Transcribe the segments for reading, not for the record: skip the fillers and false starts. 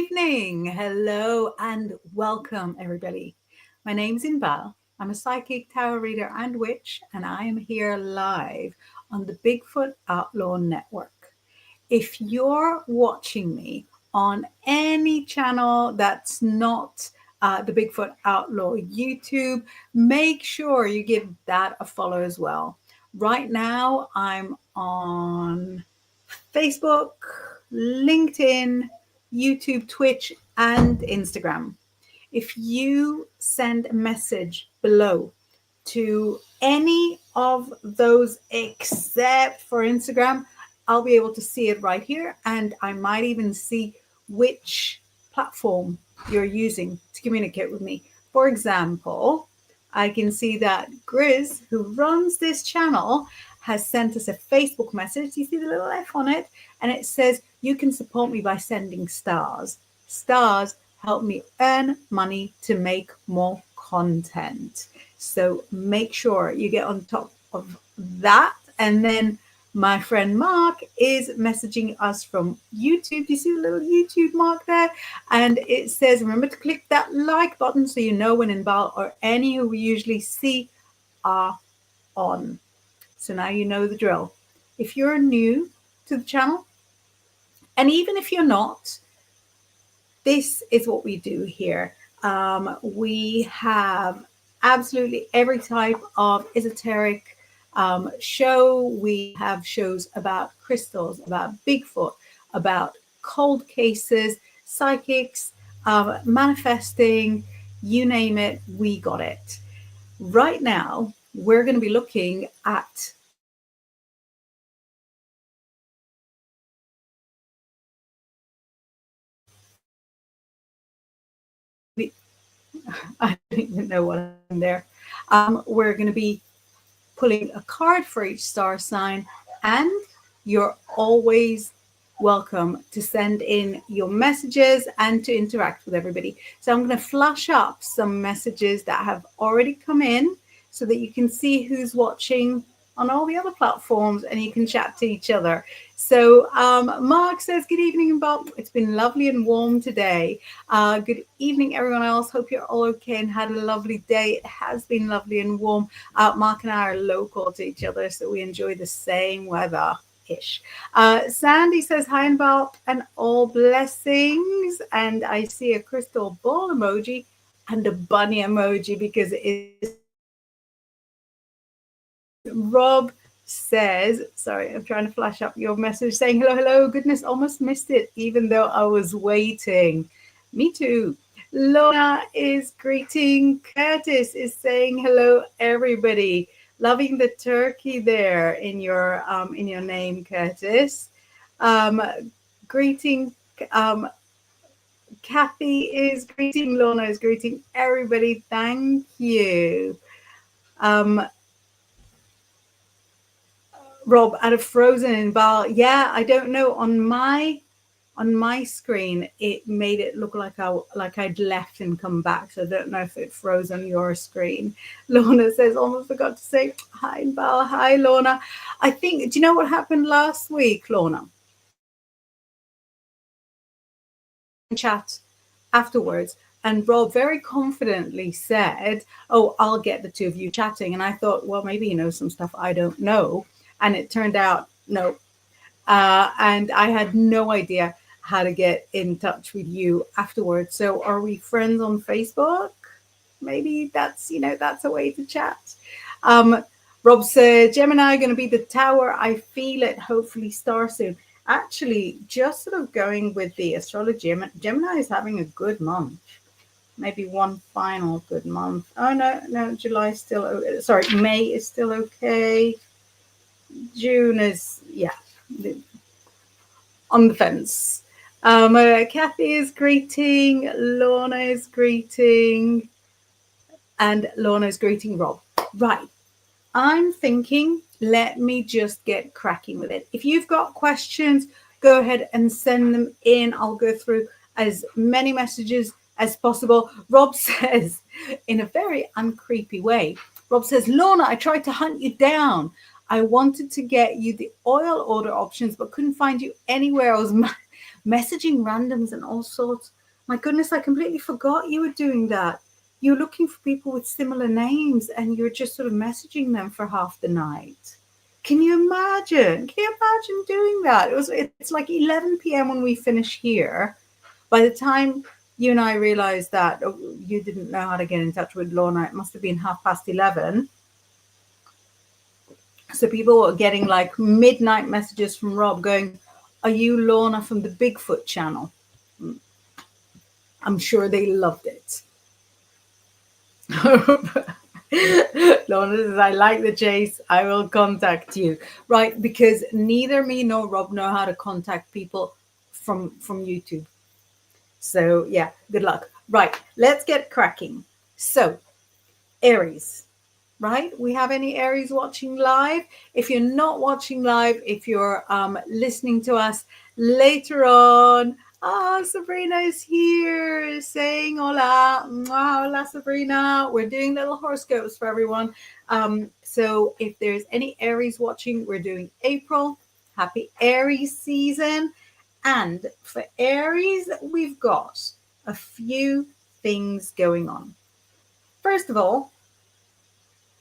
evening. Hello and welcome, everybody. My name's Inbaal. I'm a psychic, tarot reader, and witch, and I am here live on the Bigfoot Outlaw Network. If you're watching me on any channel that's not the Bigfoot Outlaw YouTube, make sure you give that a follow as well. Right now, I'm on Facebook, LinkedIn, YouTube, Twitch, and Instagram. If you send a message below to any of those except for Instagram, I'll be able to see it right here. And I might even see which platform you're using to communicate with me. For example, I can see that Grizz, who runs this channel, has sent us a Facebook message. You see the little F on it? And it says, you can support me by sending stars. Stars help me earn money to make more content. So make sure you get on top of that. And then my friend Mark is messaging us from YouTube. You see the little YouTube mark there? And it says, remember to click that like button so you know when Inbaal or any who we usually see are on. So now you know the drill. If you're new to the channel, and even if you're not, this is what we do here. We have absolutely every type of esoteric show. We have shows about crystals, about Bigfoot, about cold cases, psychics, manifesting, you name it, we got it. Right now, we're going to be looking at I don't even know what I'm there. We're going to be pulling a card for each star sign, and you're always welcome to send in your messages and to interact with everybody. So I'm going to flash up some messages that have already come in so that you can see who's watching on all the other platforms and you can chat to each other. So Mark says, good evening, Bob. It's been lovely and warm today. Good evening, everyone else. Hope you're all okay and had a lovely day. It has been lovely and warm. Mark and I are local to each other, so we enjoy the same weather-ish. Sandy says, hi, Inbaal, and all blessings. And I see a crystal ball emoji and a bunny emoji because it is. Rob says, sorry, I'm trying to flash up your message saying hello. Goodness, almost missed it, even though I was waiting. Me too. Lorna is greeting. Curtis is saying hello, everybody. Loving the turkey there in your name, Curtis. Greeting. Kathy is greeting. Lorna is greeting everybody. Thank you. Rob, out of Frozen Inbaal, yeah, I don't know. On my screen, it made it look like I'd left and come back. So I don't know if it froze on your screen. Lorna says, almost forgot to say hi, Inbaal. Hi, Lorna. I think, do you know what happened last week, Lorna? Chat afterwards, and Rob very confidently said, oh, I'll get the two of you chatting. And I thought, well, maybe he knows some stuff I don't know. And it turned out, no. And I had no idea how to get in touch with you afterwards. So are we friends on Facebook? Maybe that's a way to chat. Rob said, Gemini going to be the tower. I feel it. Hopefully star soon. Actually, just sort of going with the astrology, Gemini is having a good month. Maybe one final good month. Oh, no, July is still, sorry, May is still okay. June is, yeah, on the fence. Kathy is greeting, Lorna is greeting, and Lorna is greeting Rob. Right. I'm thinking, let me just get cracking with it. If you've got questions, go ahead and send them in. I'll go through as many messages as possible. Rob says, in a very uncreepy way, Rob says, Lorna, I tried to hunt you down. I wanted to get you the oil order options, but couldn't find you anywhere. I was messaging randoms and all sorts. My goodness, I completely forgot you were doing that. You're looking for people with similar names and you're just sort of messaging them for half the night. Can you imagine? Can you imagine doing that? It's like 11 p.m. when we finish here. By the time you and I realized that you didn't know how to get in touch with Lorna, it must have been 11:30. So people were getting like midnight messages from Rob going, "Are you Lorna from the Bigfoot channel?" I'm sure they loved it. Lorna says, "I like the chase. I will contact you." Right, because neither me nor Rob know how to contact people from YouTube. So yeah, good luck. Right, let's get cracking. So Aries, right? We have any Aries watching live? If you're not watching live, if you're listening to us later on, Sabrina is here saying hola. Hola, Sabrina. We're doing little horoscopes for everyone. So if there's any Aries watching, we're doing April. Happy Aries season. And for Aries, we've got a few things going on. First of all,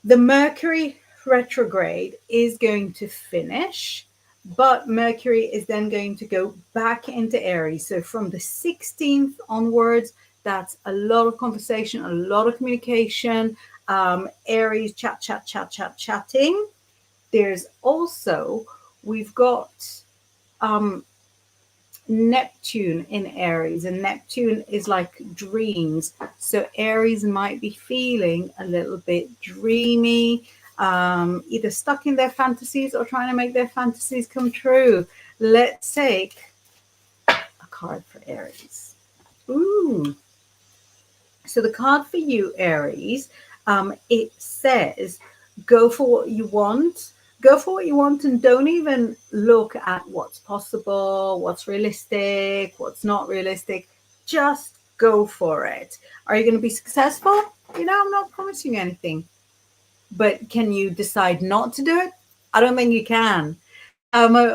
the Mercury retrograde is going to finish, but Mercury is then going to go back into Aries. So from the 16th onwards, that's a lot of conversation, a lot of communication, Aries chatting. There's also, we've got Neptune in Aries, and Neptune is like dreams. So Aries might be feeling a little bit dreamy, either stuck in their fantasies or trying to make their fantasies come true. Let's take a card for Aries. Ooh. So the card for you, Aries, it says, go for what you want. Go for what you want and don't even look at what's possible, what's realistic, what's not realistic. Just go for it. Are you going to be successful? You know, I'm not promising you anything. But can you decide not to do it? I don't think you can.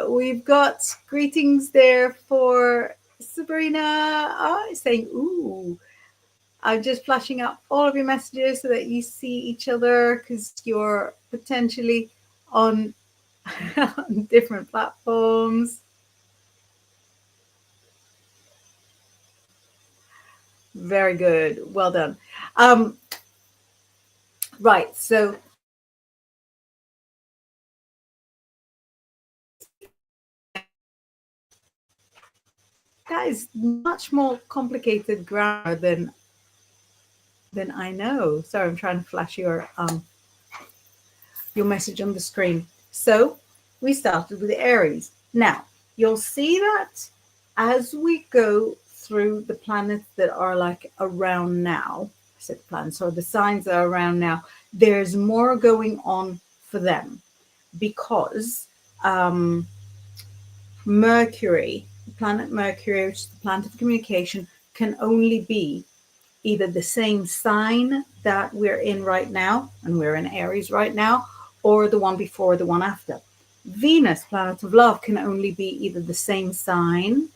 We've got greetings there for Sabrina saying, ooh. I'm just flashing up all of your messages so that you see each other because you're potentially on, on different platforms. Very good. Well done. Right. So that is much more complicated grammar than I know. Sorry, I'm trying to flash your message on the screen. So we started with the Aries. Now, you'll see that as we go through the planets that are like around now, I said planets, or the signs that are around now, there's more going on for them because Mercury, the planet Mercury, which is the planet of communication, can only be either the same sign that we're in right now, and we're in Aries right now, or the one before, the one after. Venus, planet of love, can only be either the same sign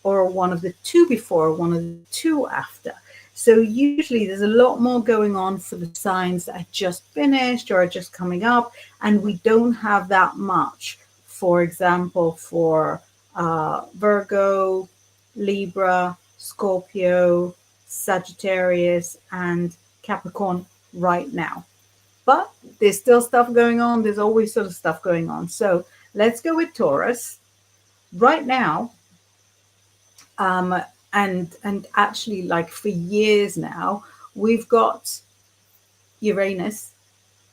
or one of the two before, one of the two after. So usually there's a lot more going on for the signs that are just finished or are just coming up, and we don't have that much. For example, for Virgo, Libra, Scorpio, Sagittarius, and Capricorn right now. But there's still stuff going on. There's always sort of stuff going on. So let's go with Taurus. Right now, and actually like for years now, we've got Uranus.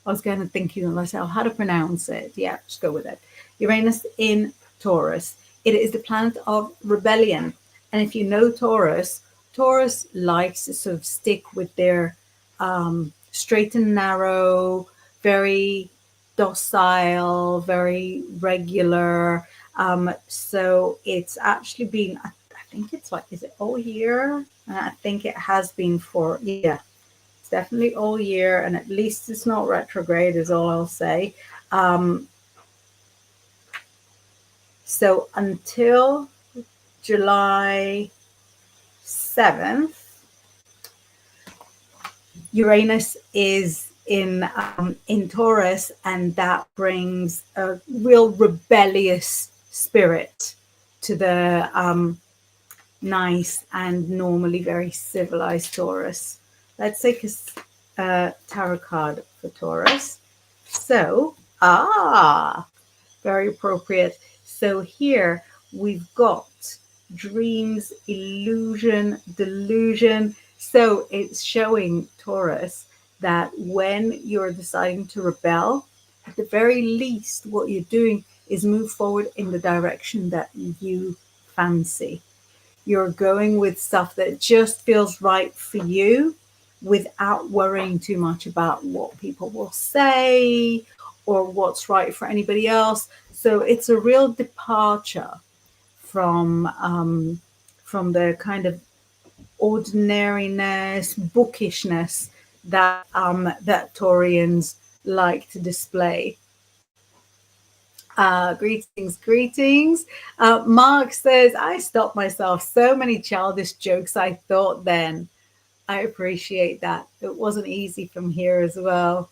I was kind of thinking to myself how to pronounce it. Yeah, just go with it. Uranus in Taurus. It is the planet of rebellion. And if you know Taurus, Taurus likes to sort of stick with their straight and narrow, very docile, very regular. So it's actually been, I think it's like, is it all year? I think it has been for, yeah, it's definitely all year, and at least it's not retrograde, is all I'll say. So until July 7th, Uranus is in Taurus, and that brings a real rebellious spirit to the nice and normally very civilized Taurus. Let's take a tarot card for Taurus. So, very appropriate. So here we've got dreams, illusion, delusion. So it's showing Taurus that when you're deciding to rebel, at the very least, what you're doing is move forward in the direction that you fancy. You're going with stuff that just feels right for you without worrying too much about what people will say or what's right for anybody else. So it's a real departure from the kind of ordinariness, bookishness that Taurians like to display. Greetings, greetings. Mark says, I stopped myself. So many childish jokes I thought then. I appreciate that. It wasn't easy from here as well.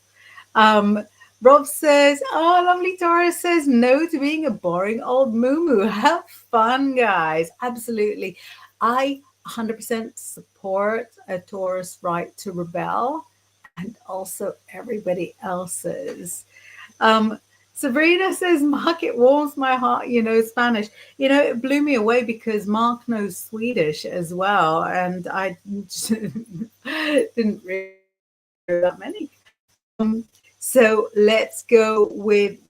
Um, Rob says, oh, lovely Taurus says, no to being a boring old moo. Have fun, guys. Absolutely. I 100% support a Taurus right to rebel and also everybody else's. Um, Sabrina says, Mark, it warms my heart, Spanish. It blew me away because Mark knows Swedish as well. And I didn't really know that many. So let's go with,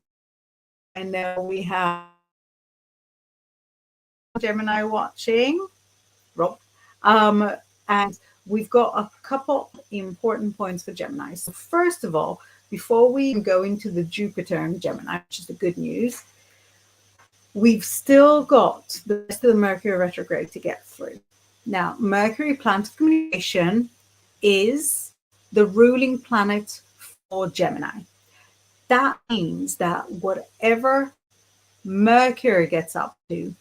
I know we have Gemini watching, Rob. And we've got a couple important points for Gemini. So first of all, before we go into the Jupiter in Gemini, which is the good news, we've still got the rest of the Mercury retrograde to get through. Now, Mercury, planet of communication, is the ruling planet for Gemini. That means that whatever Mercury gets up to,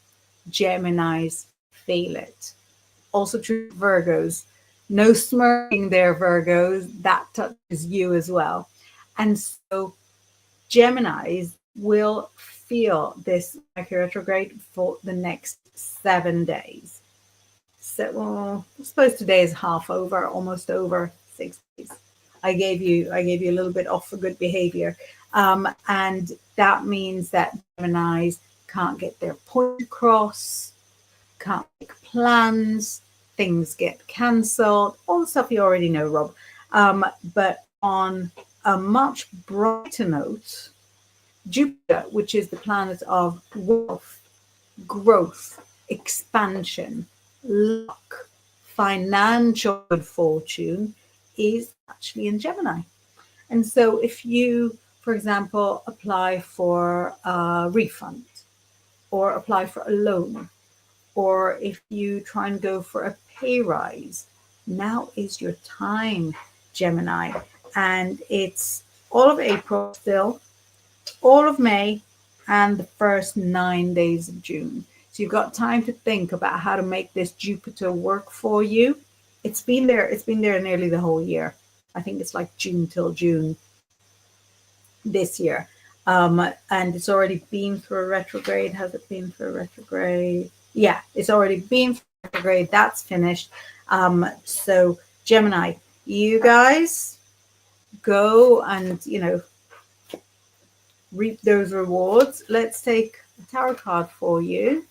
Geminis feel it. Also true for Virgos. No smirking there, Virgos. That touches you as well. And so Geminis will feel this Mercury retrograde for the next 7 days. So, well, I suppose today is half over, almost over, 6 days. I gave you a little bit off for good behavior. And that means that Geminis can't get their point across, can't make plans, things get cancelled, all the stuff you already know, Rob. But on a much brighter note, Jupiter, which is the planet of wealth, growth, expansion, luck, financial good fortune, is actually in Gemini. And so if you, for example, apply for a refund or apply for a loan, or if you try and go for a pay rise, now is your time, Gemini. And it's all of April still, all of May, and the first 9 days of June. So you've got time to think about how to make this Jupiter work for you. It's been there nearly the whole year. I think it's like June till June this year. And it's already been through a retrograde. Has it been through a retrograde? Yeah, it's already been through a retrograde. That's finished. So Gemini, you guys go and, reap those rewards. Let's take a tarot card for you.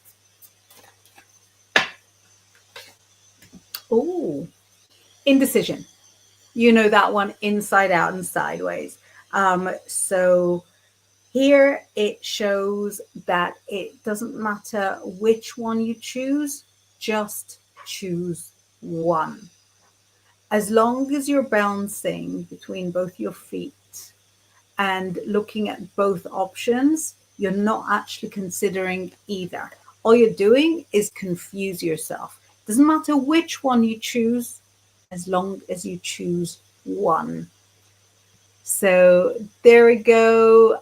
Oh, indecision. You know that one inside out and sideways. So here it shows that it doesn't matter which one you choose, just choose one. As long as you're bouncing between both your feet and looking at both options, you're not actually considering either. All you're doing is confuse yourself. Doesn't matter which one you choose, as long as you choose one. So there we go.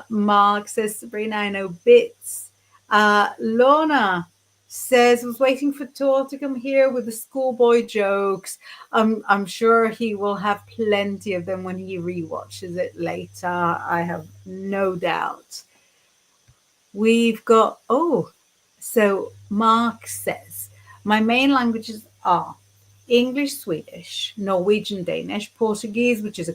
Mark says, Sabrina, I know bits. Lorna, says, I was waiting for Tor to come here with the schoolboy jokes. I'm sure he will have plenty of them when he rewatches it later. I have no doubt. We've got, so Mark says, my main languages are English, Swedish, Norwegian, Danish, Portuguese, which is a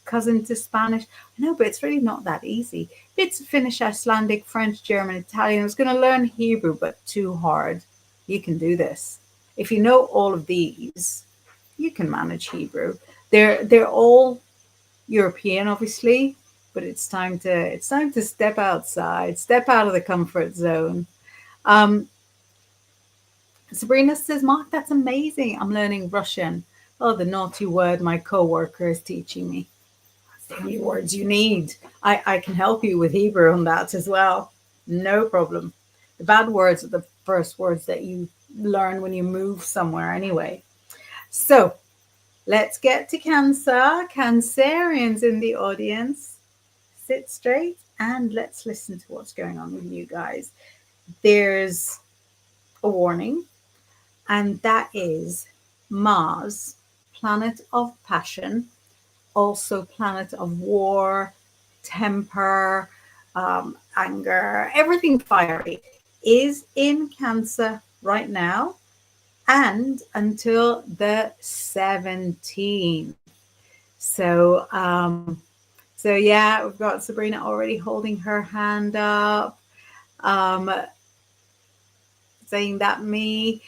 cousin to Spanish. I know, but it's really not that easy. Bits of Finnish, Icelandic, French, German, Italian. I was going to learn Hebrew, but too hard. You can do this. If you know all of these, you can manage Hebrew. They're all European, obviously, but it's time to step outside, step out of the comfort zone. Um, Sabrina says, Mark, that's amazing. I'm learning Russian. Oh, the naughty word my coworker is teaching me. That's the only words you need. I can help you with Hebrew on that as well. No problem. The bad words are the first words that you learn when you move somewhere anyway. So let's get to Cancer. Cancerians in the audience, sit straight and let's listen to what's going on with you guys. There's a warning, and that is Mars, planet of passion, also planet of war, temper, anger, everything fiery, is in Cancer right now and until the 17th. So, so yeah, we've got Sabrina already holding her hand up, saying that me.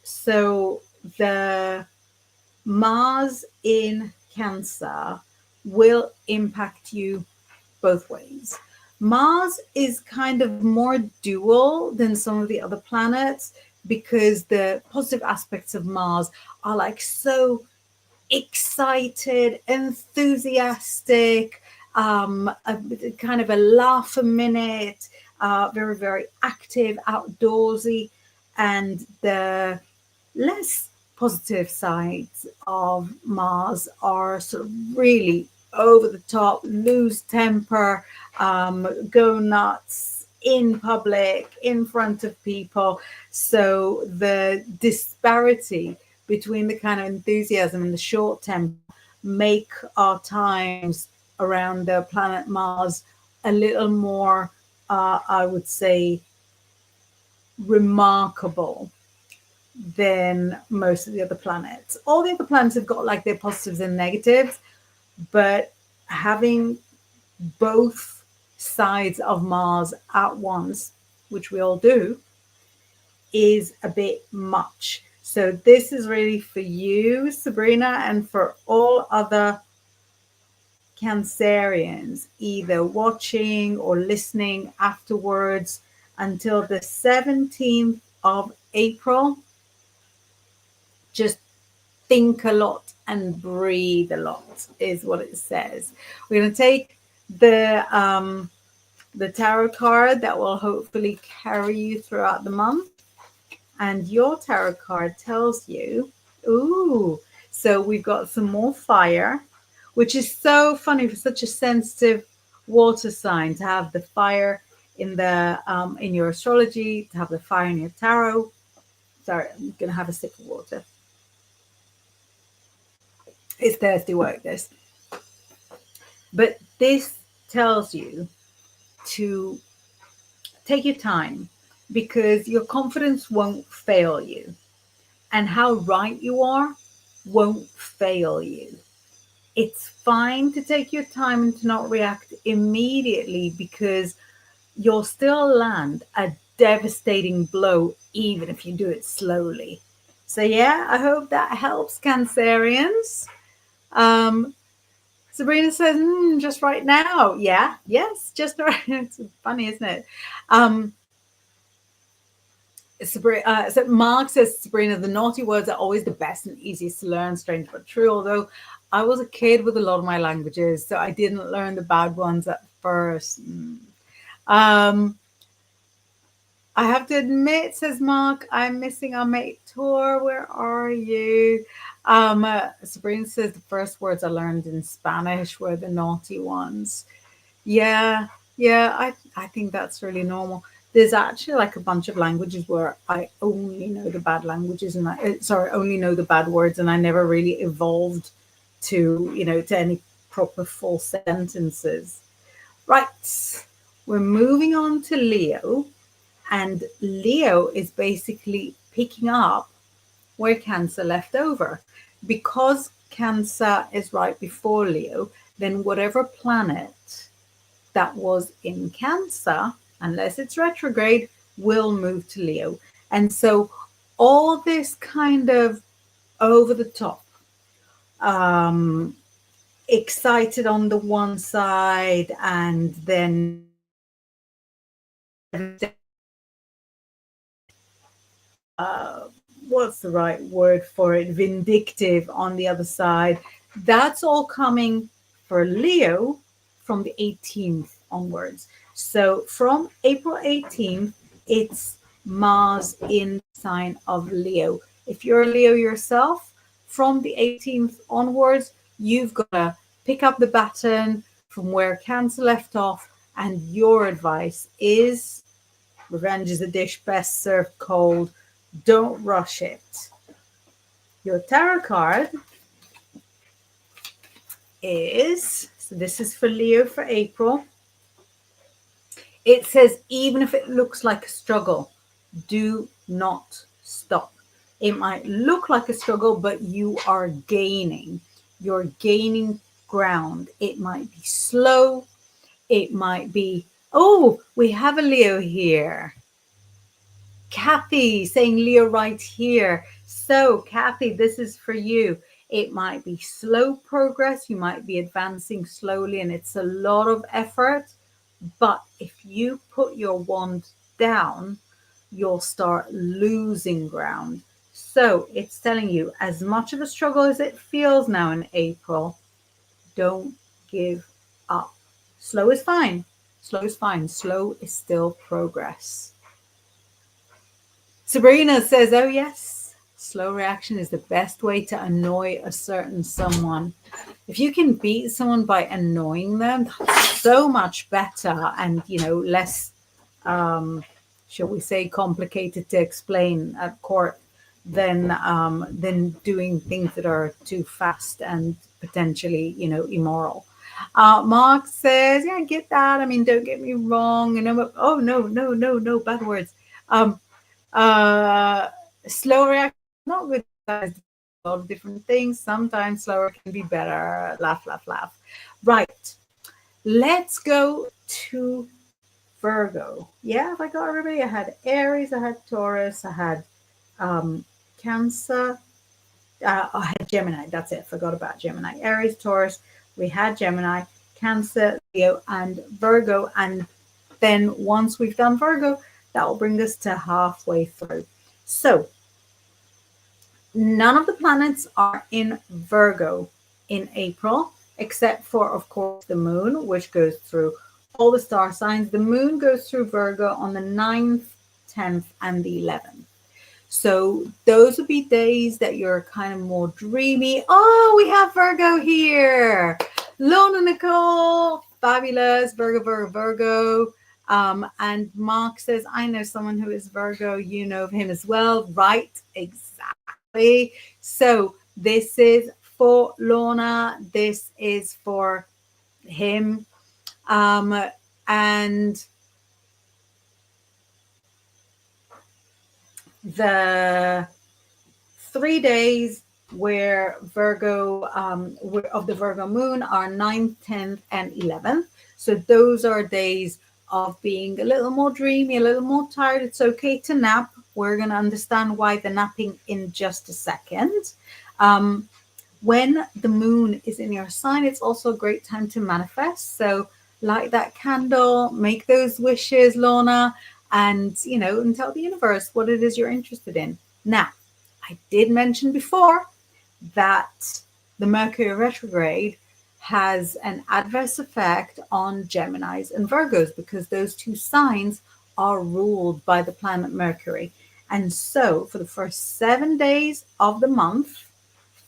So the Mars in Cancer will impact you both ways. Mars is kind of more dual than some of the other planets because the positive aspects of Mars are like so excited, enthusiastic, a kind of a laugh a minute, very, very active, outdoorsy. And the less positive sides of Mars are sort of really over the top, lose temper, go nuts in public, in front of people. So the disparity between the kind of enthusiasm and the short temper make our times around the planet Mars a little more, I would say, remarkable than most of the other planets. All the other planets have got like their positives and negatives, but having both sides of Mars at once, which we all do, is a bit much. So this is really for you, Sabrina, and for all other Cancerians, either watching or listening afterwards until the 17th of April. Just think a lot and breathe a lot is what it says. We're going to take the tarot card that will hopefully carry you throughout the month. And your tarot card tells you, so we've got some more fire, which is so funny for such a sensitive water sign to have the fire in the in your astrology, to have the fire in your tarot. Sorry, I'm going to have a sip of water. It's thirsty work, this. But this tells you to take your time because your confidence won't fail you. And how right you are won't fail you. It's fine to take your time and to not react immediately because you'll still land a devastating blow even if you do it slowly. So yeah, I hope that helps, Cancerians. Sabrina says, just right now. Yeah, yes, just right. It's funny, isn't it? So Mark says, Sabrina, the naughty words are always the best and easiest to learn, strange but true. Although I was a kid with a lot of my languages, so I didn't learn the bad ones at first. I have to admit, says Mark, I'm missing our mate Tor. Where are you? Sabrina says the first words I learned in Spanish were the naughty ones. Yeah, I think that's really normal. there's actually like a bunch of languages where I only know the bad languages and only know the bad words, and I never really evolved to, to any proper full sentences. Right. We're moving on to Leo, and Leo is basically picking up where Cancer left over. Because Cancer is right before Leo, then whatever planet that was in Cancer, unless it's retrograde, will move to Leo. And so all this kind of over the top, excited on the one side, and then what's the right word for it? Vindictive on the other side. That's all coming for Leo from the 18th onwards. So from April 18th, it's Mars in the sign of Leo. If you're a Leo yourself, from the 18th onwards, you've got to pick up the baton from where Cancer left off. And your advice is revenge is a dish best served cold. Don't rush it. Your tarot card is, so this is for Leo for April. It says, even if it looks like a struggle, do not stop. It might look like a struggle, but you are gaining. You're gaining ground. It might be slow. It might be, oh, we have a Leo here. Kathy saying Leo right here. So Kathy, this is for you. It might be slow progress. You might be advancing slowly and it's a lot of effort. But if you put your wand down, you'll start losing ground. So it's telling you, as much of a struggle as it feels now in April, don't give up. Slow is fine. Slow is fine. Slow is still progress. Sabrina says, oh yes, slow reaction is the best way to annoy a certain someone. If you can beat someone by annoying them, that's so much better and, less, shall we say, complicated to explain at court than doing things that are too fast and potentially, immoral. Mark says, yeah, I get that. I mean, don't get me wrong. Oh, no, bad words. Slow reaction, not good. A lot of different things. Sometimes slower can be better. Laugh, laugh, laugh. Right. Let's go to Virgo. Yeah, if I got everybody, I had Aries, I had Taurus, I had Cancer, I had Gemini. That's it. Forgot about Gemini. Aries, Taurus. We had Gemini, Cancer, Leo, and Virgo. And then once we've done Virgo, that will bring us to halfway through. So none of the planets are in Virgo in April, except for, of course, the moon, which goes through all the star signs. The moon goes through Virgo on the 9th, 10th, and the 11th. So those would be days that you're kind of more dreamy. Oh, we have Virgo here. Lona Nicole, fabulous. Virgo. And Mark says, I know someone who is Virgo. You know him as well. Right, exactly. So this is for Lorna. This is for him. And the 3 days where Virgo, of the Virgo moon are 9th, 10th, and 11th. So those are days of being a little more dreamy, a little more tired. It's okay to nap. We're going to understand why the napping in just a second. When the moon is in your sign, it's also a great time to manifest. So light that candle, make those wishes, Lorna, and, and tell the universe what it is you're interested in. Now, I did mention before that the Mercury retrograde has an adverse effect on Geminis and Virgos because those two signs are ruled by the planet Mercury. And so for the first 7 days of the month,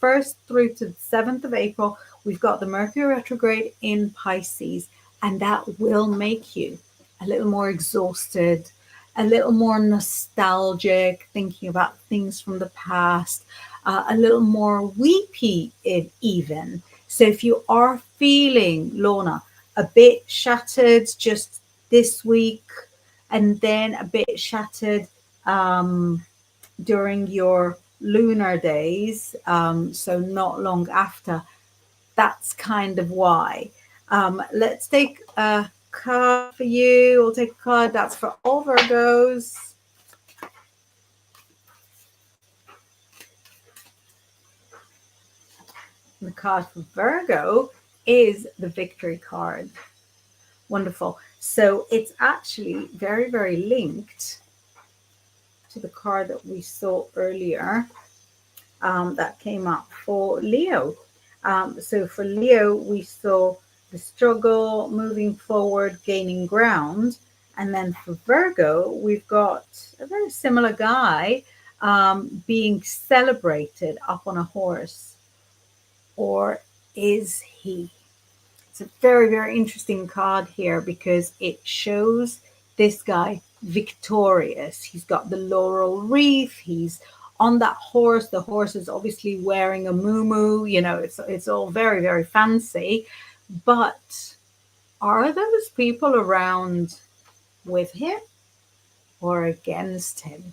1st through to the 7th of April, we've got the Mercury retrograde in Pisces, and that will make you a little more exhausted, a little more nostalgic, thinking about things from the past, a little more weepy even. So if you are feeling, Lorna, a bit shattered just this week, and then a bit shattered during your lunar days, so not long after, that's kind of why. Let's take a card for you. We'll take a card that's for all Virgos. The card for Virgo is the Victory card. Wonderful. So it's actually very, very linked to the card that we saw earlier that came up for Leo. So for Leo, we saw the struggle, moving forward, gaining ground. And then for Virgo, we've got a very similar guy being celebrated up on a horse. Or is he? It's a very, very interesting card here because it shows this guy victorious. He's got the laurel wreath. He's on that horse. The horse is obviously wearing a muumuu. You know, it's all very, very fancy. But are those people around with him or against him?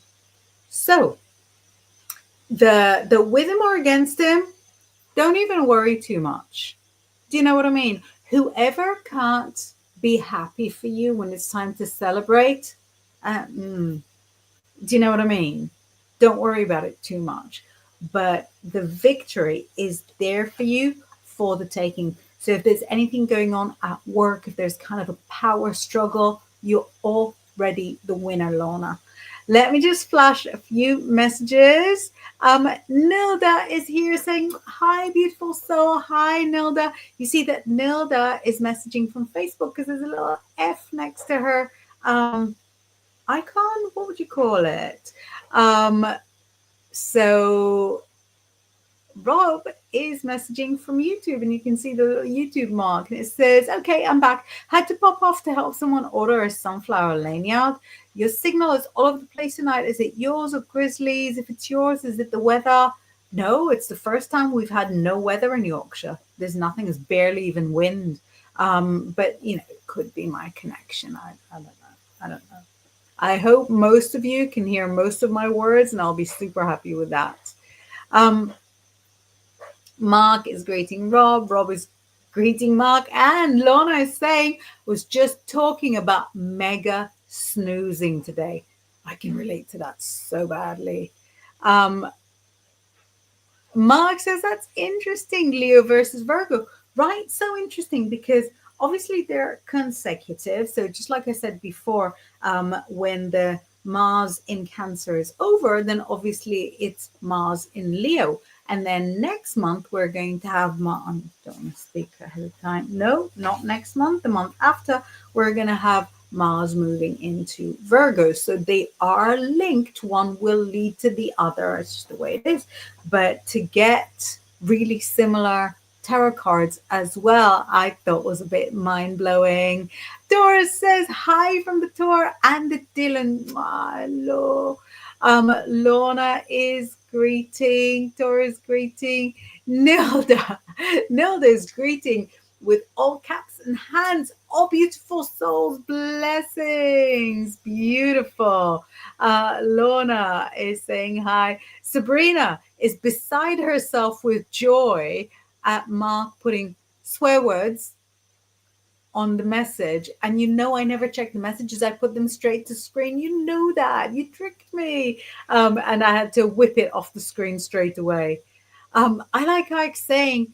So the with him or against him, don't even worry too much. Do you know what I mean? Whoever can't be happy for you when it's time to celebrate, do you know what I mean? Don't worry about it too much. But the victory is there for you for the taking. So if there's anything going on at work, if there's kind of a power struggle, you're already the winner, Lorna. Let me just flash a few messages. Nilda is here saying, hi, beautiful soul. Hi, Nilda. You see that Nilda is messaging from Facebook because there's a little F next to her icon. What would you call it? So Rob is messaging from YouTube, and you can see the little YouTube mark, and it says, okay, I'm back. Had to pop off to help someone order a sunflower lanyard. Your signal is all over the place tonight. Is it yours or Grizzlies? If it's yours, is it the weather? No, it's the first time we've had no weather in Yorkshire. There's nothing. It's barely even wind. But, you know, it could be my connection. I don't know. I don't know. I hope most of you can hear most of my words, and I'll be super happy with that. Mark is greeting Rob. Rob is greeting Mark. And Lorna is saying, was just talking about mega snoozing today. I can relate to that so badly. Mark says, that's interesting, Leo versus Virgo. Right, so interesting because obviously they're consecutive. So just like I said before, when the Mars in Cancer is over, then obviously it's Mars in Leo. And then next month, we're going to have, I don't want to speak ahead of time. No, not next month. The month after, we're going to have Mars moving into Virgo. So they are linked. One will lead to the other. It's just the way it is. But to get really similar tarot cards as well, I thought was a bit mind-blowing. Doris says, hi from the tour and the Dylan. Hello. Lorna is greeting. Doris greeting. Nilda is greeting with all caps and hands. All beautiful souls, blessings. Beautiful. Lorna is saying hi. Sabrina is beside herself with joy at Mark putting swear words on the message. And you know I never check the messages. I put them straight to screen. You know that. You tricked me. And I had to whip it off the screen straight away. I like saying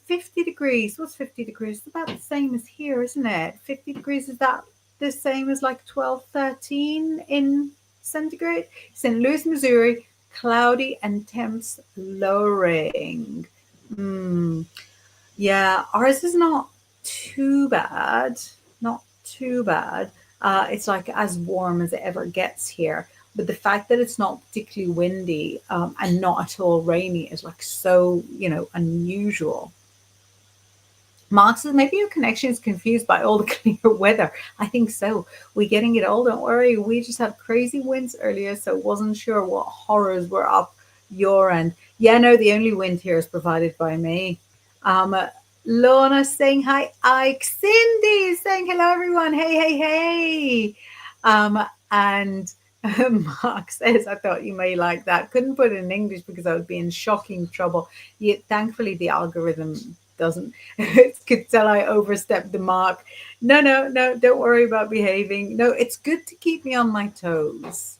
50 degrees. What's 50 degrees? It's about the same as here, isn't it? 50 degrees, is that the same as like 12, 13 in centigrade? St. Louis, Missouri, cloudy and temps lowering. Yeah, ours is not too bad. Not too bad. It's like as warm as it ever gets here. But the fact that it's not particularly windy and not at all rainy is like so, unusual. Mark says, maybe your connection is confused by all the clear weather. I think so. We're getting it all. Don't worry. We just had crazy winds earlier, so wasn't sure what horrors were up your end. Yeah, no, the only wind here is provided by me. Um, Lorna saying hi. Ike. Cindy is saying hello, everyone. Hey, hey, hey. And Mark says, I thought you may like that. Couldn't put it in English because I would be in shocking trouble. Yet, thankfully, the algorithm doesn't. It could tell I overstepped the mark. No, no, no, don't worry about behaving. No, it's good to keep me on my toes.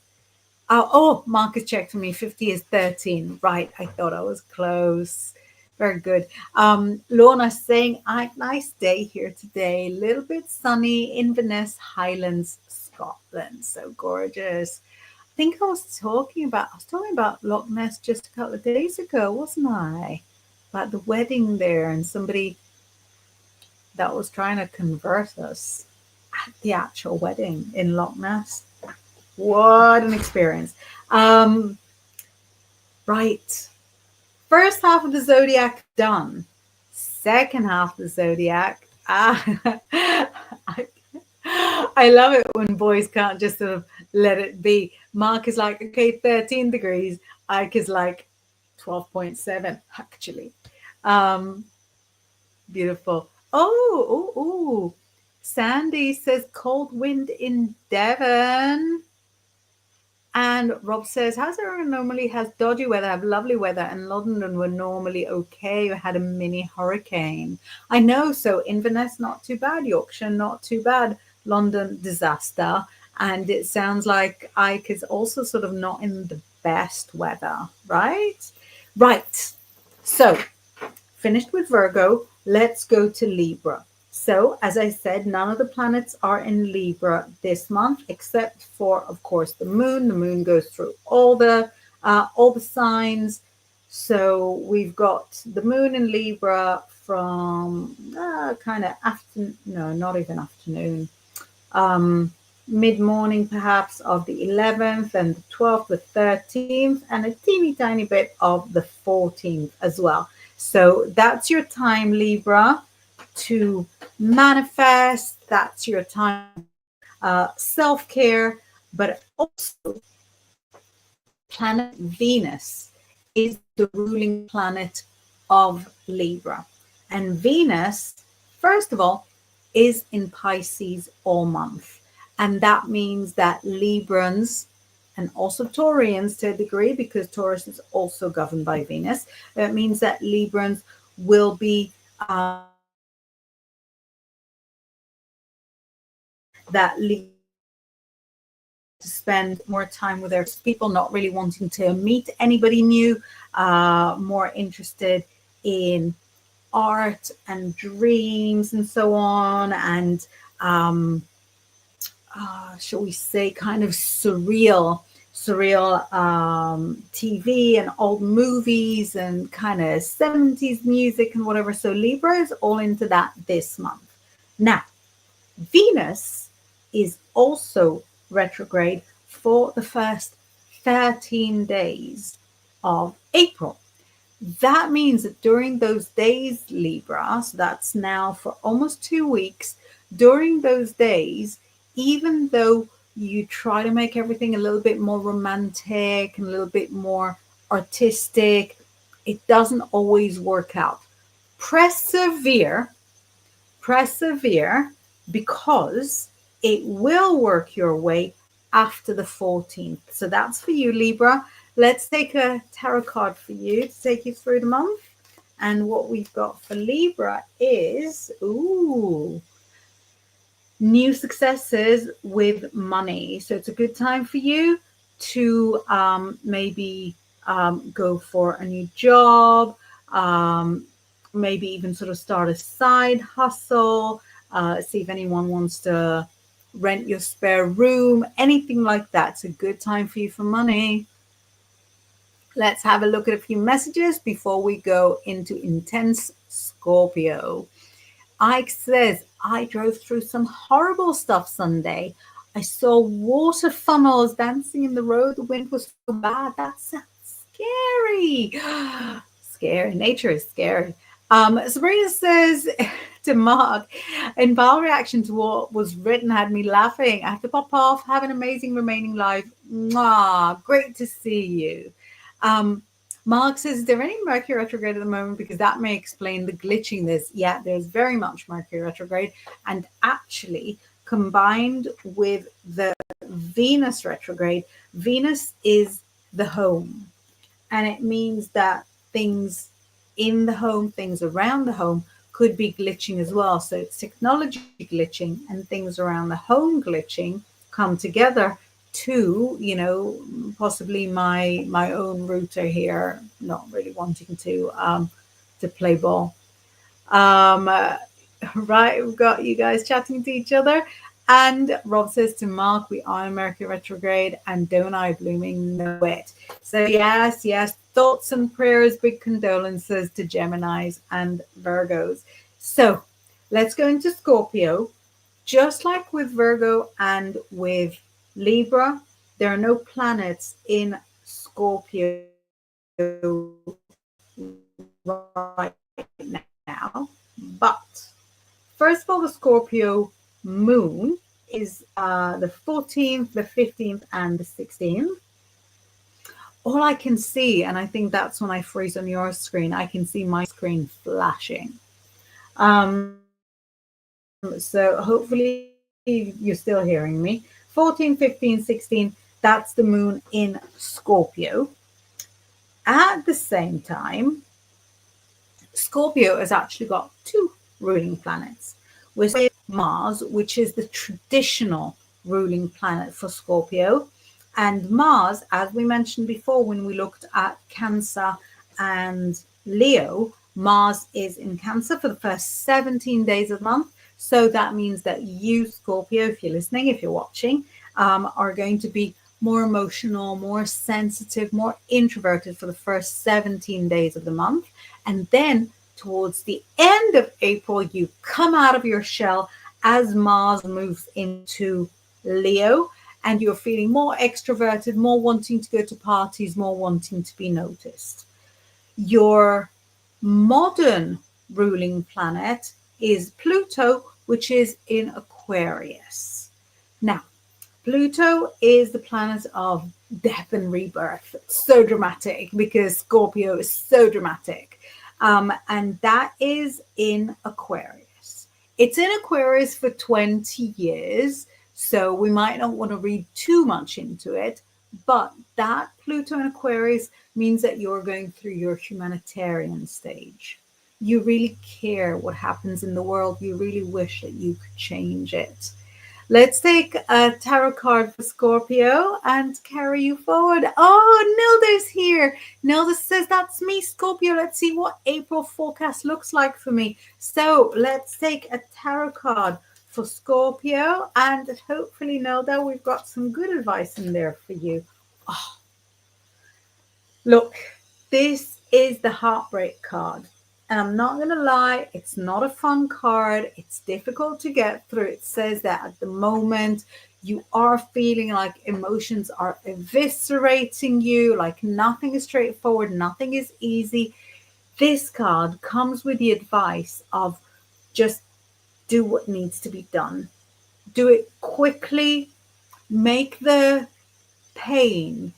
Mark has checked for me. 50 is 13. Right, I thought I was close. Very good. Lorna saying, nice day here today. A little bit sunny, Inverness, Highlands, Scotland. So gorgeous. I think I was talking about Loch Ness just a couple of days ago, wasn't I? About the wedding there and somebody that was trying to convert us at the actual wedding in Loch Ness. What an experience. Um, right. First half of the zodiac done. Second half of the zodiac. I, I love it when boys can't just sort of let it be. Mark is like, okay, 13 degrees. Ike is like 12.7, actually. Um, Beautiful. Oh. Sandy says cold wind in Devon. And Rob says, how's everyone normally has dodgy weather, have lovely weather, and London were normally okay. We had a mini hurricane. I know, so Inverness, not too bad. Yorkshire, not too bad. London, disaster. And it sounds like Ike is also sort of not in the best weather, right? Right. So finished with Virgo, let's go to Libra. So, as I said, none of the planets are in Libra this month, except for, of course, the moon. The moon goes through all the signs. So we've got the moon in Libra from kind of afternoon, no, not even afternoon, mid-morning perhaps of the 11th and the 12th, the 13th, and a teeny tiny bit of the 14th as well. So that's your time, Libra, to manifest. That's your time to self-care, but also planet Venus is the ruling planet of Libra. And Venus, first of all, is in Pisces all month. And that means that Librans and also Taurians to a degree, because Taurus is also governed by Venus, it means that Librans will be that to spend more time with their people, not really wanting to meet anybody new, more interested in art and dreams and so on, and shall we say kind of surreal TV and old movies and kind of 70s music and whatever. So Libra is all into that this month. Now, Venus is also retrograde for the first 13 days of April. That means that during those days, Libra, so that's now for almost 2 weeks, during those days, even though you try to make everything a little bit more romantic and a little bit more artistic, it doesn't always work out. Persevere, because it will work your way after the 14th. So that's for you, Libra. Let's take a tarot card for you to take you through the month. And what we've got for Libra is, new successes with money. So it's a good time for you to maybe go for a new job, maybe even sort of start a side hustle, see if anyone wants to rent your spare room, anything like that. It's a good time for you for money. Let's have a look at a few messages before we go into intense Scorpio. Ike says, I drove through some horrible stuff Sunday. I saw water funnels dancing in the road. The wind was so bad. That's scary. Scary. Nature is scary. Sabrina says to Mark, in bowel reaction to what was written had me laughing. I have to pop off. Have an amazing remaining life. Mwah, great to see you. Um, Mark says, is there any Mercury retrograde at the moment? Because that may explain the glitching. There's very much Mercury retrograde. And actually, combined with the Venus retrograde, Venus is the home, and it means that things in the home, things around the home could be glitching as well. So it's technology glitching and things around the home glitching come together to, possibly my own router here not really wanting to play ball. Um, right, we've got you guys chatting to each other. And Rob says to Mark, we are in Mercury retrograde and don't I blooming know it. So, yes, thoughts and prayers, big condolences to Geminis and Virgos. So, let's go into Scorpio. Just like with Virgo and with Libra, there are no planets in Scorpio right now. But first of all, the Scorpio moon is the 14th, the 15th, and the 16th. All I can see, and I think that's when I freeze on your screen, I can see my screen flashing. So hopefully you're still hearing me. 14, 15, 16, that's the moon in Scorpio. At the same time, Scorpio has actually got two ruling planets. We're with Mars, which is the traditional ruling planet for Scorpio. And Mars, as we mentioned before when we looked at Cancer and Leo, Mars is in Cancer for the first 17 days of the month. So that means that you, Scorpio, if you're listening, if you're watching, are going to be more emotional, more sensitive, more introverted for the first 17 days of the month. And then towards the end of April, you come out of your shell as Mars moves into Leo, and you're feeling more extroverted, more wanting to go to parties, more wanting to be noticed. Your modern ruling planet is Pluto, which is in Aquarius. Now, Pluto is the planet of death and rebirth. It's so dramatic because Scorpio is so dramatic. And that is in Aquarius. It's in Aquarius for 20 years, so we might not want to read too much into it. But that Pluto in Aquarius means that you're going through your humanitarian stage. You really care what happens in the world. You really wish that you could change it. Let's take a tarot card for Scorpio and carry you forward. Oh, Nilda's here. Nilda says, that's me, Scorpio. Let's see what April forecast looks like for me. So let's take a tarot card for Scorpio. And hopefully, Nilda, we've got some good advice in there for you. Oh, look, this is the heartbreak card. And I'm not going to lie, it's not a fun card. It's difficult to get through. It says that at the moment you are feeling like emotions are eviscerating you, like nothing is straightforward, nothing is easy. This card comes with the advice of just do what needs to be done. Do it quickly, make the pain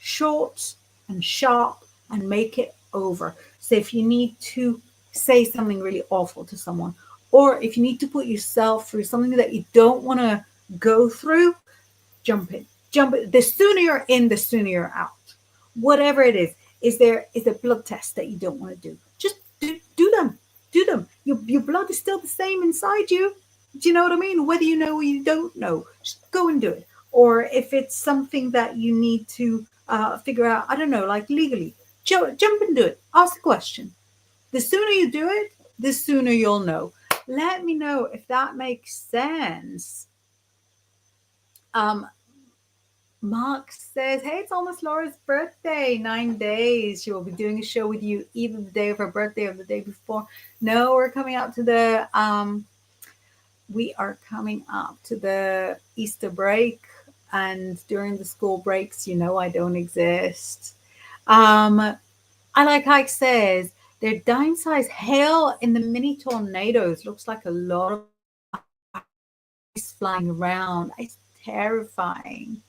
short and sharp and make it over. So if you need to say something really awful to someone, or if you need to put yourself through something that you don't want to go through, jump in. The sooner you're in, the sooner you're out. Whatever it is there a blood test that you don't want to do? Just do them. Do them. Your blood is still the same inside you. Do you know what I mean? Whether you know or you don't know, just go and do it. Or if it's something that you need to figure out, I don't know, like legally, jump and do it. Ask a question. The sooner you do it, the sooner you'll know. Let me know if that makes sense. Mark says, hey, it's almost Laura's birthday. 9 days. She will be doing a show with you either the day of her birthday or the day before. No, we're coming up to the Easter break, and during the school breaks, I don't exist. I like Ike says, They're dime-sized hail in the mini tornadoes. Looks like a lot of ice flying around. It's terrifying.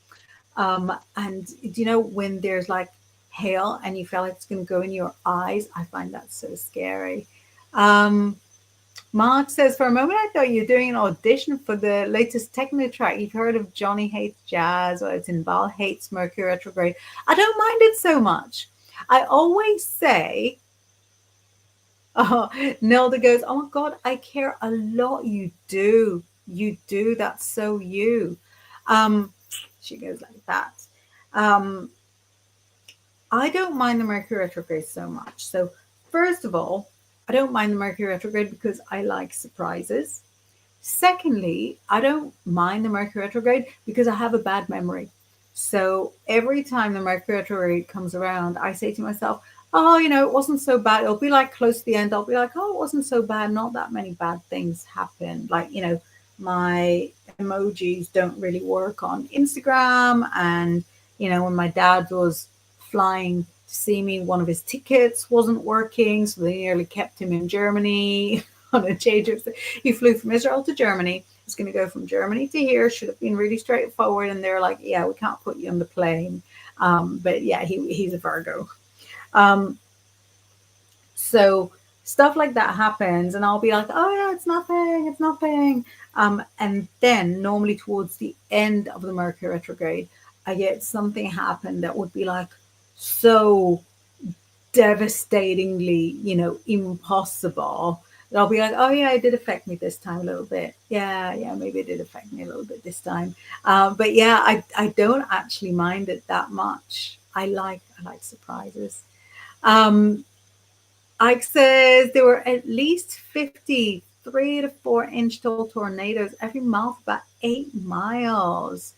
And do you know when there's like hail and you feel like it's going to go in your eyes? I find that so scary. Um, Mark says, for a moment, I thought you were doing an audition for the latest techno track. You've heard of Johnny Hates Jazz, or it's Inbaal Hates Mercury Retrograde. I don't mind it so much. I always say, oh, Nelda goes, oh my God, I care a lot. You do. You do. That's so you. She goes like that. I don't mind the Mercury retrograde so much. So, first of all, I don't mind the Mercury retrograde because I like surprises. Secondly, I don't mind the Mercury retrograde because I have a bad memory. So, every time the Mercury retrograde comes around, I say to myself, oh, it wasn't so bad. It'll be like close to the end. I'll be like, oh, it wasn't so bad. Not that many bad things happened. Like, my emojis don't really work on Instagram. And, when my dad was flying to see me, one of his tickets wasn't working. So they nearly kept him in Germany on a change of. He flew from Israel to Germany. He's going to go from Germany to here. Should have been really straightforward. And they're like, yeah, we can't put you on the plane. But yeah, he's a Virgo. So stuff like that happens, and I'll be like, oh yeah, it's nothing. And then normally towards the end of the Mercury retrograde, I get something happen that would be like so devastatingly, impossible. And I'll be like, oh yeah, it did affect me this time a little bit. Yeah, maybe it did affect me a little bit this time. But yeah, I don't actually mind it that much. I like surprises. Ike says there were at least 50 3 to 4 inch tall tornadoes every mile for about 8 miles.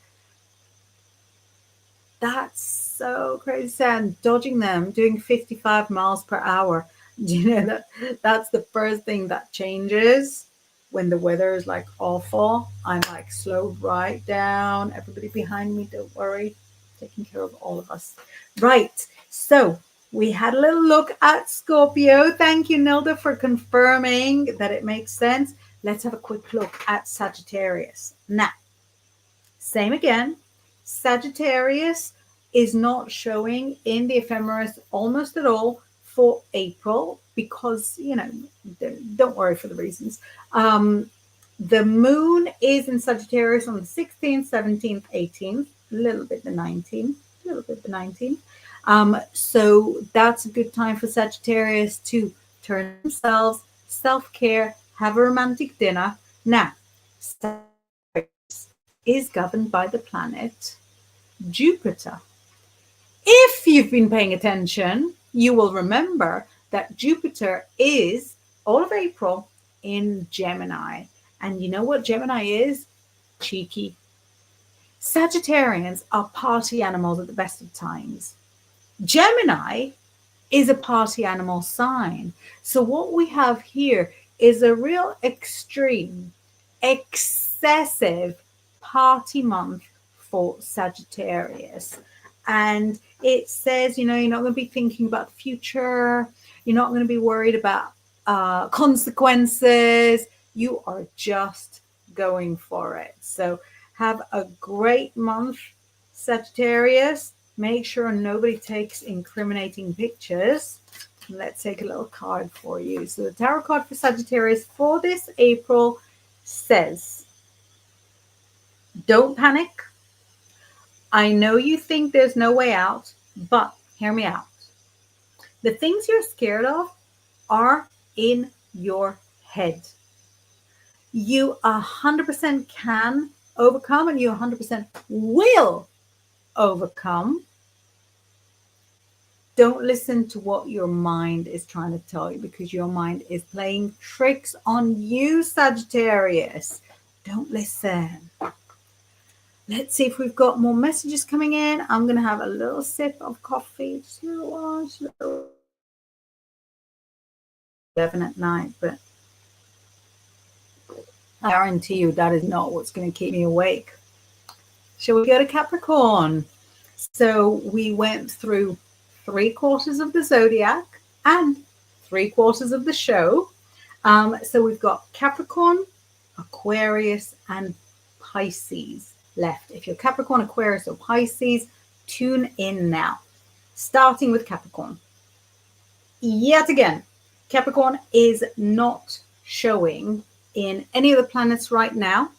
That's so crazy. And dodging them, doing 55 miles per hour. Do you know that's the first thing that changes when the weather is like awful? I'm like slowed right down. Everybody behind me, don't worry. Taking care of all of us. Right. So we had a little look at Scorpio. Thank you, Nilda, for confirming that it makes sense. Let's have a quick look at Sagittarius. Now, same again. Sagittarius is not showing in the ephemeris almost at all for April because, don't worry for the reasons. The moon is in Sagittarius on the 16th, 17th, 18th, a little bit the 19th. So that's a good time for Sagittarius to turn themselves, self-care, have a romantic dinner. Now, Sagittarius is governed by the planet Jupiter. If you've been paying attention, you will remember that Jupiter is all of April in Gemini. And you know what Gemini is? Cheeky. Sagittarians are party animals at the best of times. Gemini is a party animal sign. So what we have here is a real extreme, excessive party month for Sagittarius. And it says, you're not going to be thinking about the future. You're not going to be worried about consequences. You are just going for it. So have a great month, Sagittarius. Make sure nobody takes incriminating pictures. Let's take a little card for you. So the tarot card for Sagittarius for this April says, don't panic. I know you think there's no way out, but hear me out. The things you're scared of are in your head. You 100% can overcome, and you 100% will overcome. Don't listen to what your mind is trying to tell you, because your mind is playing tricks on you, Sagittarius. Don't listen. Let's see if we've got more messages coming in. I'm going to have a little sip of coffee. Just a little one. 11 at night, but I guarantee you that is not what's going to keep me awake. Shall we go to Capricorn? So we went through 3 quarters of the zodiac and 3/4 of the show. So we've got Capricorn, Aquarius, and Pisces left. If you're Capricorn, Aquarius, or Pisces, tune in now. Starting with Capricorn. Yet again, Capricorn is not showing in any of the planets right now.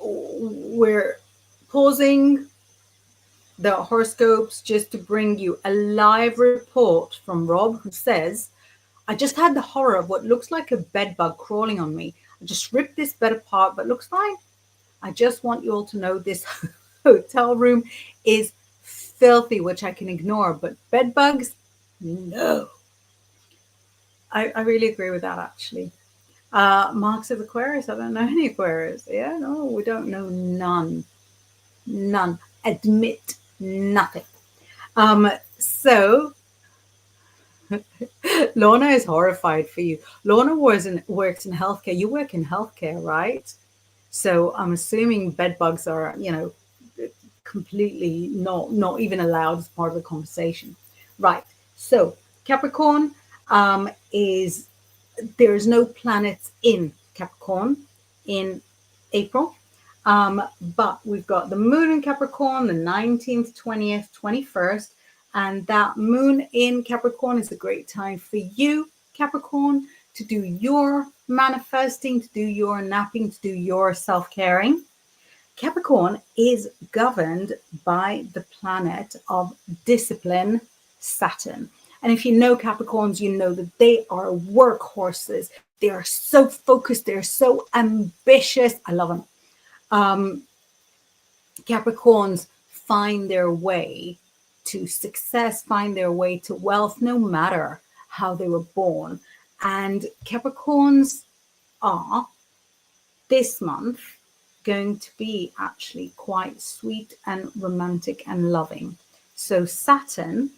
We're pausing the horoscopes just to bring you a live report from Rob, who says, I just had the horror of what looks like a bed bug crawling on me. I just ripped this bed apart, but looks fine. I just want you all to know this hotel room is filthy, which I can ignore, but bed bugs, no. I really agree with that, actually. Mark says Aquarius. I don't know any Aquarius. Yeah, no, we don't know none. None. Admit nothing. So Lorna is horrified for you. Lorna works in healthcare. You work in healthcare, right? So I'm assuming bed bugs are, completely not even allowed as part of the conversation. Right. So Capricorn is, there's no planets in Capricorn in April. But we've got the moon in Capricorn, the 19th, 20th, 21st. And that moon in Capricorn is a great time for you, Capricorn, to do your manifesting, to do your napping, to do your self-caring. Capricorn is governed by the planet of discipline, Saturn. And if you know Capricorns, you know that they are workhorses. They are so focused. They're so ambitious. I love them. Capricorns find their way to success, find their way to wealth, no matter how they were born. And Capricorns are this month going to be actually quite sweet and romantic and loving. So Saturn,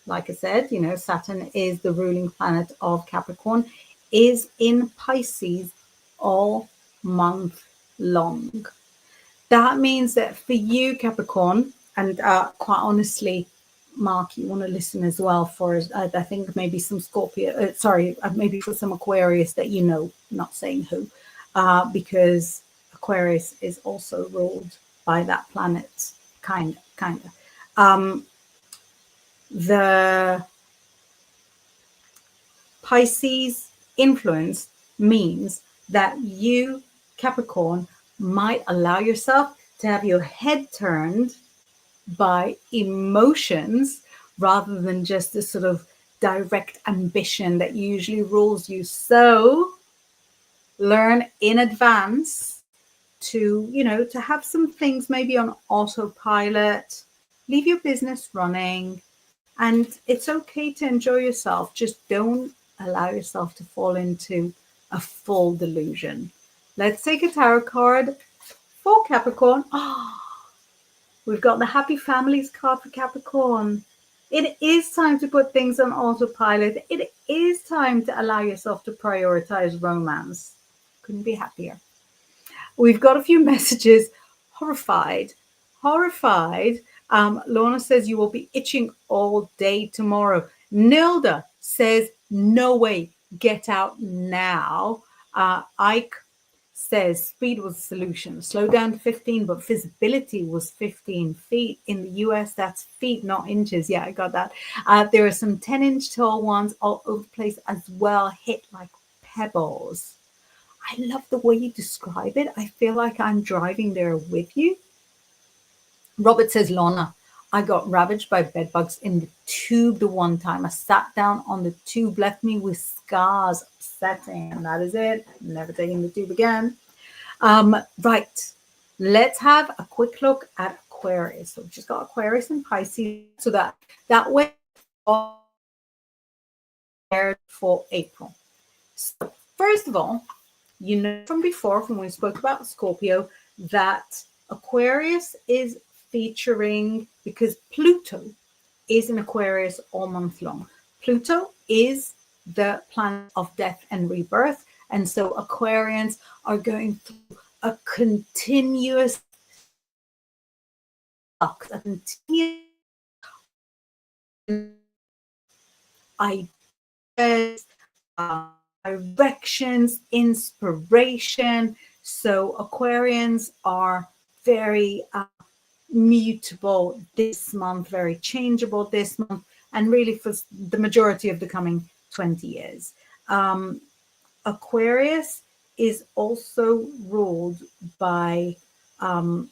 like I said, Saturn is the ruling planet of Capricorn, is in Pisces all month long. That means that for you, Capricorn, and quite honestly, Mark, you want to listen as well for, I think maybe some Scorpio, maybe for some Aquarius that not saying who, because Aquarius is also ruled by that planet, kind of. The Pisces influence means that you, Capricorn, might allow yourself to have your head turned by emotions rather than just this sort of direct ambition that usually rules you. So learn in advance to, to have some things maybe on autopilot, leave your business running, and it's okay to enjoy yourself. Just don't allow yourself to fall into a full delusion. Let's take a tarot card for Capricorn. We've got the Happy Families card for Capricorn. It is time to put things on autopilot. It is time to allow yourself to prioritize romance. Couldn't be happier. We've got a few messages. Horrified. Lorna says you will be itching all day tomorrow. Nilda says no way. Get out now. Ike says speed was the solution. Slow down to 15, but visibility was 15 feet. In the US, that's feet, not inches. Yeah, I got that. There are some 10-inch tall ones all over the place as well, hit like pebbles. I love the way you describe it. I feel like I'm driving there with you. Robert says, Lorna, I got ravaged by bedbugs in the tube the one time. I sat down on the tube, left me with scars. Upsetting. And that is it. Never taking the tube again. Right. Let's have a quick look at Aquarius. So we've just got Aquarius and Pisces. So that way for April. So first of all, from before, when we spoke about Scorpio, that Aquarius is featuring, because Pluto is in Aquarius all month long. Pluto is the planet of death and rebirth. And so Aquarians are going through a continuous ideas, directions, inspiration. So Aquarians are very mutable this month, very changeable this month, and really for the majority of the coming 20 years. Aquarius is also ruled um,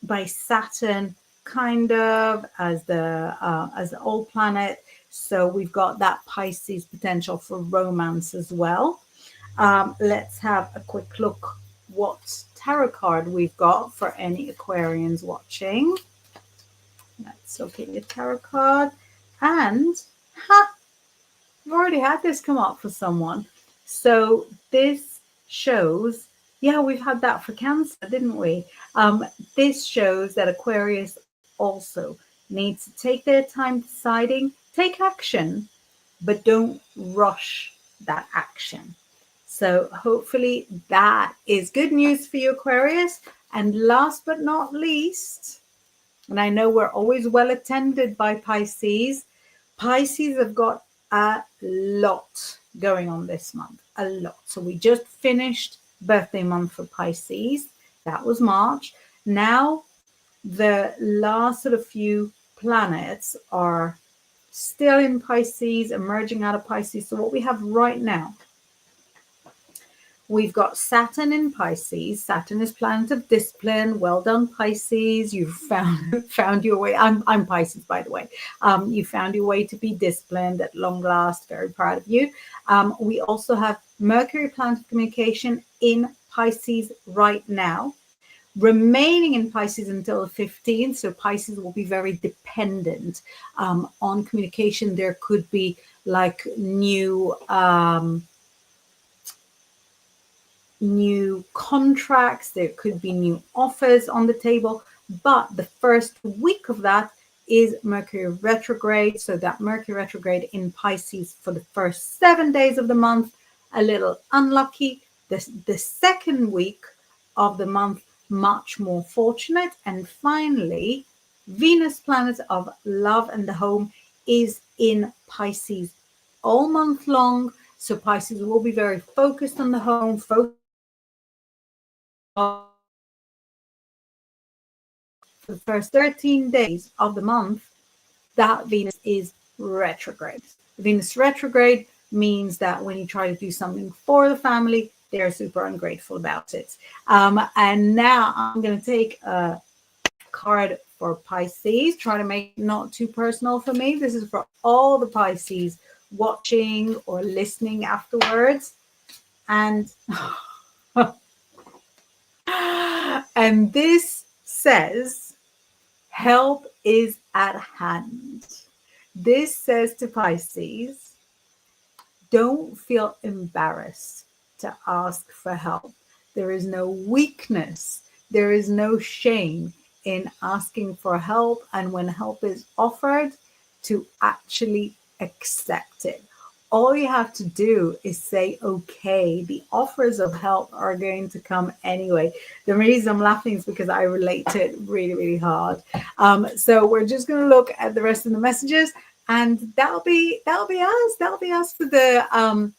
by Saturn, kind of as the old planet. So we've got that Pisces potential for romance as well. Let's have a quick look what tarot card we've got for any Aquarians watching. Let's look at your tarot card. And I've already had this come up for someone. So this shows, yeah, we've had that for Cancer, didn't we? This shows that Aquarius also needs to take their time deciding, take action, but don't rush that action. So hopefully that is good news for you, Aquarius. And last but not least, and I know we're always well attended by Pisces. Pisces have got a lot going on this month, a lot. So we just finished birthday month for Pisces. That was March. Now the last sort of few planets are still in Pisces, emerging out of Pisces. So what we have right now, we've got Saturn in Pisces. Saturn is planet of discipline. Well done, Pisces. You've found your way. I'm Pisces, by the way. You found your way to be disciplined at long last. Very proud of you. We also have Mercury, planet of communication, in Pisces right now, remaining in Pisces until the 15th. So Pisces will be very dependent on communication. There could be like new contracts, there could be new offers on the table, but the first week of that is Mercury retrograde. So that Mercury retrograde in Pisces for the first 7 days of the month, a little unlucky. The second week of the month, much more fortunate. And finally, Venus, planet of love and the home, is in Pisces all month long. So Pisces will be very focused on the home, focused for the first 13 days of the month. That Venus is retrograde. Venus retrograde means that when you try to do something for the family, they're super ungrateful about it. And now I'm going to take a card for Pisces, try to make it not too personal for me. This is for all the Pisces watching or listening afterwards. And and this says, help is at hand. This says to Pisces, don't feel embarrassed to ask for help. There is no weakness. There is no shame in asking for help. And when help is offered, to actually accept it. All you have to do is say, okay, the offers of help are going to come anyway. The reason I'm laughing is because I relate to it really, really hard. So we're just going to look at the rest of the messages, and that'll be us. That'll be us for the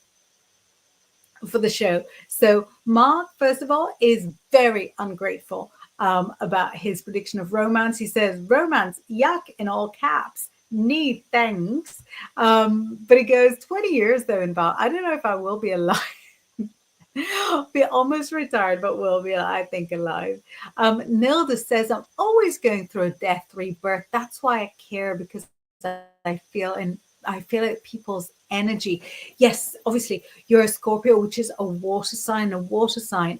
show. So Mark, first of all, is very ungrateful about his prediction of romance. He says, romance, yuck, in all caps. Need thanks. But he goes, 20 years though, Inbaal. I don't know if I will be alive. Be almost retired, but will be, I think, alive. Nilda says, I'm always going through a death rebirth. That's why I care, because I feel it people's energy. Yes, obviously you're a Scorpio, which is a water sign. A water sign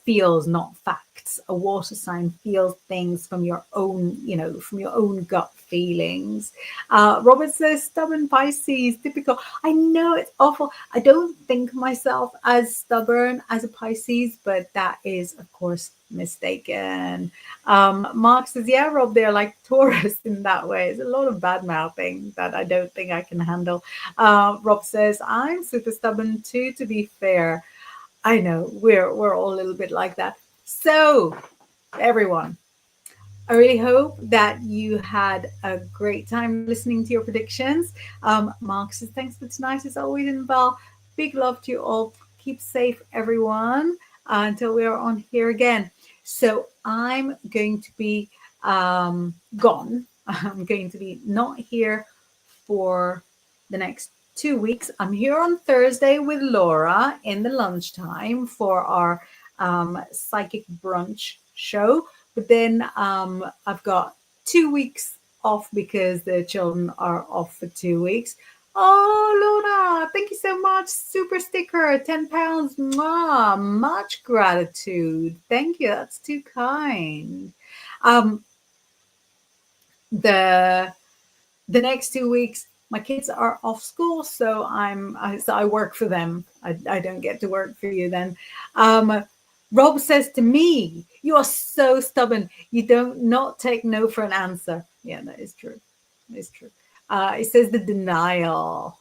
feels, not facts. A water sign feels things from your own, from your own gut feelings. Robert says, stubborn Pisces, typical. I know it's awful. I don't think myself as stubborn as a Pisces, but that is, of course, mistaken. Mark says, yeah, Rob, they're like Taurus in that way. It's a lot of bad mouthing that I don't think I can handle. Rob says, I'm super stubborn too, to be fair. I know we're all a little bit like that. So everyone, I really hope that you had a great time listening to your predictions. Mark says, thanks for tonight as always, and Val, big love to you all. Keep safe, everyone, until we are on here again. So I'm going to be gone. I'm going to be not here for the next 2 weeks. I'm here on Thursday with Laura in the lunchtime for our psychic brunch show. But then I've got 2 weeks off because the children are off for 2 weeks. Oh, Luna, thank you so much. Super sticker, £10. Mwah, much gratitude. Thank you. That's too kind. Um, the the next 2 weeks my kids are off school, so I work for them. I don't get to work for you then. Rob says to me, you are so stubborn, you don't not take no for an answer. Yeah, that is true. That is true. It says the denial.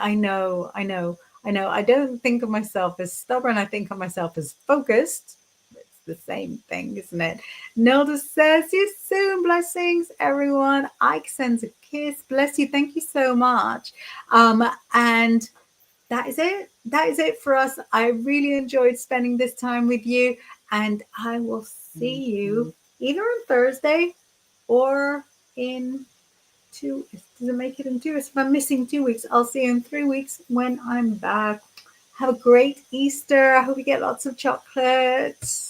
I know. I don't think of myself as stubborn, I think of myself as focused. It's the same thing, isn't it? Nilda says, see you soon. Blessings, everyone. Ike sends a kiss. Bless you. Thank you so much. And that is it. That is it for us. I really enjoyed spending this time with you. And I will see you either on Thursday or in two. Does it make it in 2 weeks? If I'm missing 2 weeks, I'll see you in 3 weeks when I'm back. Have a great Easter. I hope you get lots of chocolates.